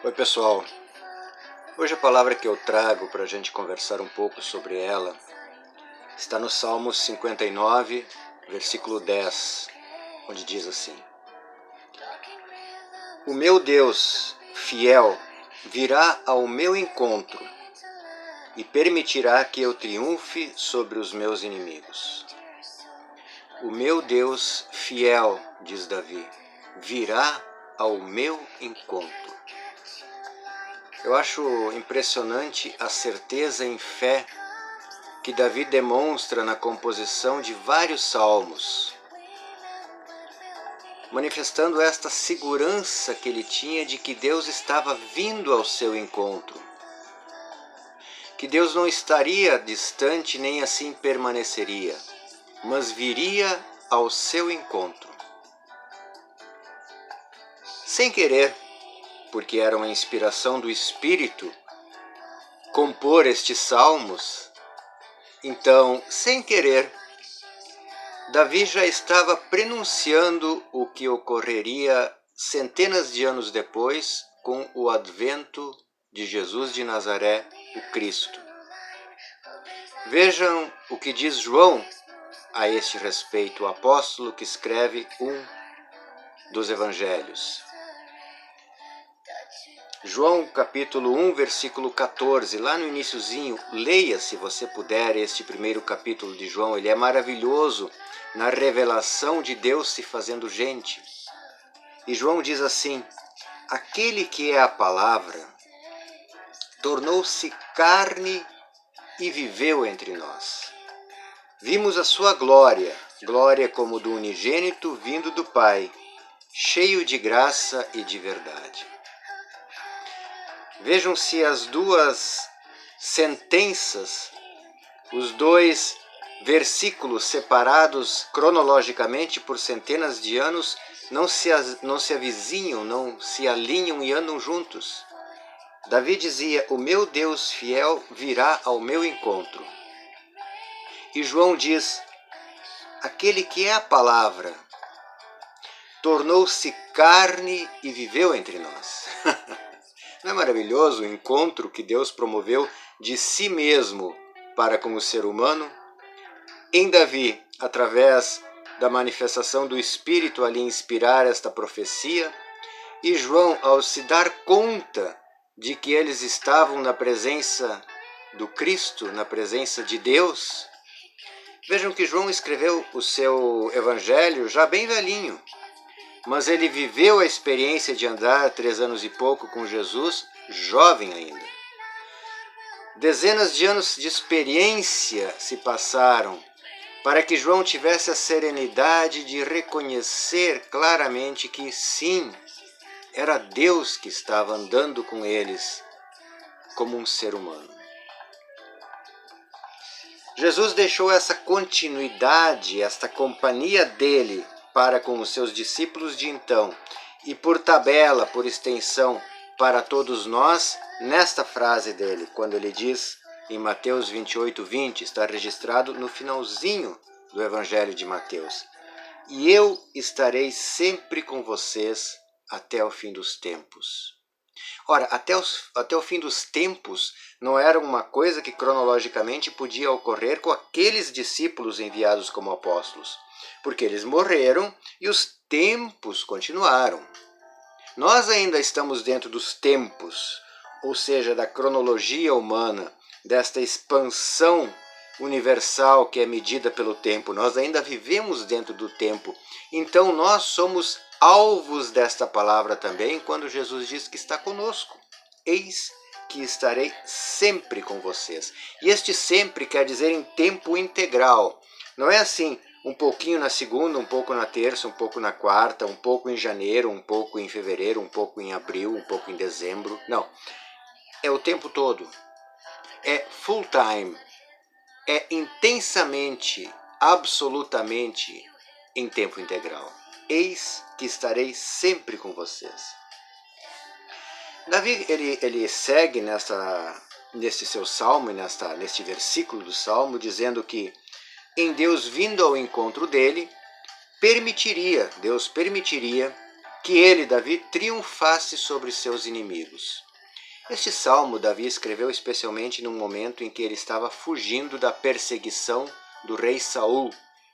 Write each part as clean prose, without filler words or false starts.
Oi pessoal, hoje a palavra que eu trago para a gente conversar um pouco sobre ela está no Salmos 59, versículo 10, onde diz assim: O meu Deus fiel virá ao meu encontro e permitirá que eu triunfe sobre os meus inimigos. O meu Deus fiel, diz Davi, virá ao meu encontro. Eu acho impressionante a certeza em fé que Davi demonstra na composição de vários salmos, manifestando esta segurança que ele tinha de que Deus estava vindo ao seu encontro, que Deus não estaria distante nem assim permaneceria, mas viria ao seu encontro. Sem querer, porque era uma inspiração do Espírito compor estes salmos, então, sem querer, Davi já estava prenunciando o que ocorreria centenas de anos depois com o advento de Jesus de Nazaré, o Cristo. Vejam o que diz João a este respeito, o apóstolo que escreve um dos evangelhos. João capítulo 1, versículo 14, lá no iniciozinho, leia se você puder este primeiro capítulo de João, ele é maravilhoso na revelação de Deus se fazendo gente. E João diz assim: aquele que é a palavra tornou-se carne e viveu entre nós. Vimos a sua glória, glória como do unigênito vindo do Pai, cheio de graça e de verdade. Vejam-se as duas sentenças, os dois versículos separados cronologicamente por centenas de anos, não se avizinham, não se alinham e andam juntos. Davi dizia: o meu Deus fiel virá ao meu encontro. E João diz: aquele que é a palavra tornou-se carne e viveu entre nós. Não é maravilhoso o encontro que Deus promoveu de si mesmo para com o ser humano? Em Davi, através da manifestação do Espírito a lhe inspirar esta profecia, e João, ao se dar conta de que eles estavam na presença do Cristo, na presença de Deus. Vejam que João escreveu o seu evangelho já bem velhinho, mas ele viveu a experiência de andar 3 anos e pouco com Jesus, jovem ainda. Dezenas de anos de experiência se passaram para que João tivesse a serenidade de reconhecer claramente que sim, era Deus que estava andando com eles como um ser humano. Jesus deixou essa continuidade, esta companhia dele para com os seus discípulos de então, e por tabela, por extensão, para todos nós, nesta frase dele, quando ele diz em Mateus 28, 20, está registrado no finalzinho do Evangelho de Mateus: e eu estarei sempre com vocês até o fim dos tempos. Ora, até o fim dos tempos não era uma coisa que cronologicamente podia ocorrer com aqueles discípulos enviados como apóstolos, porque eles morreram e os tempos continuaram. Nós ainda estamos dentro dos tempos, ou seja, da cronologia humana, desta expansão universal que é medida pelo tempo. Nós ainda vivemos dentro do tempo. Então nós somos alvos desta palavra também quando Jesus diz que está conosco. Eis que estarei sempre com vocês. E este sempre quer dizer em tempo integral. Não é assim, um pouquinho na segunda, um pouco na terça, um pouco na quarta, um pouco em janeiro, um pouco em fevereiro, um pouco em abril, um pouco em dezembro. Não. É o tempo todo. É full time. É intensamente, absolutamente em tempo integral. Eis que estarei sempre com vocês. Davi, ele segue neste seu salmo, neste versículo do salmo, dizendo que em Deus vindo ao encontro dele, Deus permitiria que ele, Davi, triunfasse sobre seus inimigos. Este salmo Davi escreveu especialmente num momento em que ele estava fugindo da perseguição do rei Saul,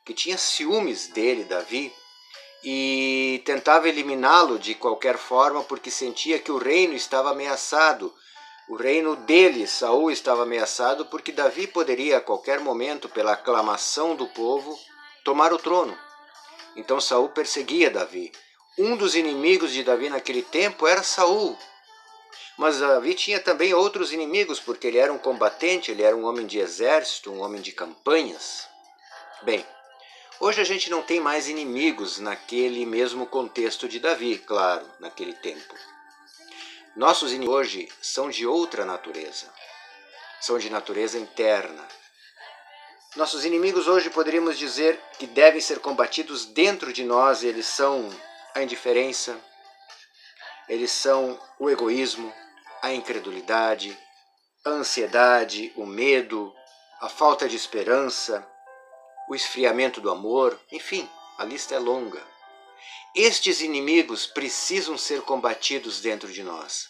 que tinha ciúmes dele, Davi, e tentava eliminá-lo de qualquer forma porque sentia que o reino estava ameaçado. O reino dele, Saul, estava ameaçado porque Davi poderia a qualquer momento, pela aclamação do povo, tomar o trono. Então Saul perseguia Davi. Um dos inimigos de Davi naquele tempo era Saul. Mas Davi tinha também outros inimigos, porque ele era um combatente, ele era um homem de exército, um homem de campanhas. Bem, hoje a gente não tem mais inimigos naquele mesmo contexto de Davi, claro, naquele tempo. Nossos inimigos hoje são de outra natureza, são de natureza interna. Nossos inimigos hoje poderíamos dizer que devem ser combatidos dentro de nós, eles são a indiferença, eles são o egoísmo, a incredulidade, a ansiedade, o medo, a falta de esperança, o esfriamento do amor, enfim, a lista é longa. Estes inimigos precisam ser combatidos dentro de nós.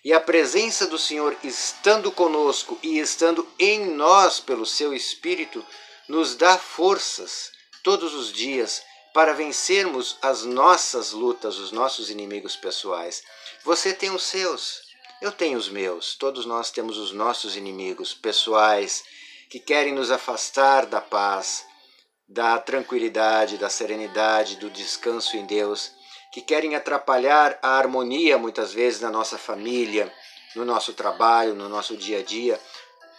E a presença do Senhor estando conosco e estando em nós pelo seu Espírito, nos dá forças todos os dias para vencermos as nossas lutas, os nossos inimigos pessoais. Você tem os seus, eu tenho os meus, todos nós temos os nossos inimigos pessoais que querem nos afastar da paz, da tranquilidade, da serenidade, do descanso em Deus, que querem atrapalhar a harmonia muitas vezes na nossa família, no nosso trabalho, no nosso dia a dia,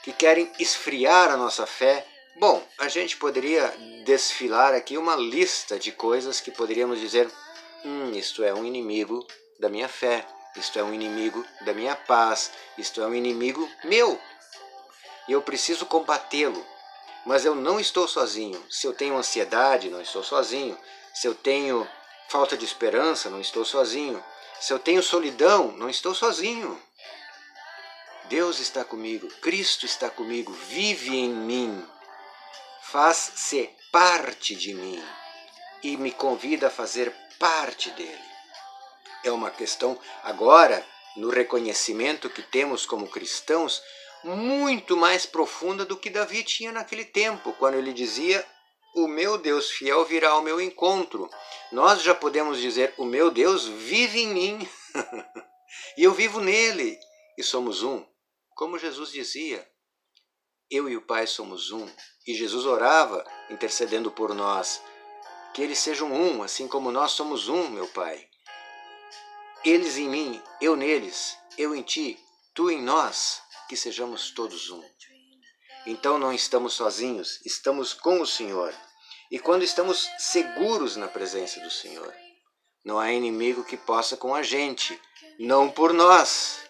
que querem esfriar a nossa fé. Bom, a gente poderia desfilar aqui uma lista de coisas que poderíamos dizer: isto é um inimigo da minha fé, isto é um inimigo da minha paz, isto é um inimigo meu. E eu preciso combatê-lo. Mas eu não estou sozinho. Se eu tenho ansiedade, não estou sozinho. Se eu tenho falta de esperança, não estou sozinho. Se eu tenho solidão, não estou sozinho. Deus está comigo, Cristo está comigo, vive em mim, faz-se parte de mim e me convida a fazer parte dele. É uma questão agora, no reconhecimento que temos como cristãos, muito mais profunda do que Davi tinha naquele tempo, quando ele dizia: o meu Deus fiel virá ao meu encontro. Nós já podemos dizer: o meu Deus vive em mim e eu vivo nele, e somos um. Como Jesus dizia, eu e o Pai somos um, e Jesus orava, intercedendo por nós, que eles sejam um, assim como nós somos um, meu Pai. Eles em mim, eu neles, eu em ti, tu em nós, que sejamos todos um. Então não estamos sozinhos, estamos com o Senhor. E quando estamos seguros na presença do Senhor, não há inimigo que possa com a gente, não por nós,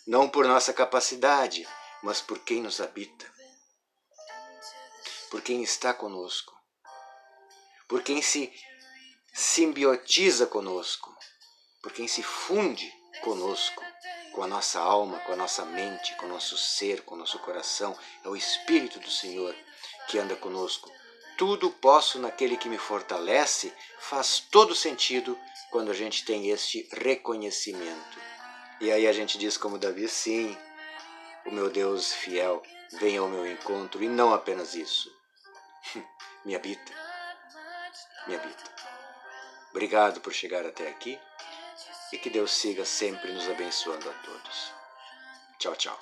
não por nossa capacidade, mas por quem nos habita, por quem está conosco, por quem se simbiotiza conosco, por quem se funde conosco, com a nossa alma, com a nossa mente, com o nosso ser, com o nosso coração. É o Espírito do Senhor que anda conosco. Tudo posso naquele que me fortalece. Faz todo sentido quando a gente tem este reconhecimento. E aí a gente diz como Davi: sim, o meu Deus fiel vem ao meu encontro, e não apenas isso, me habita, me habita. Obrigado por chegar até aqui. E que Deus siga sempre nos abençoando a todos. Tchau, tchau.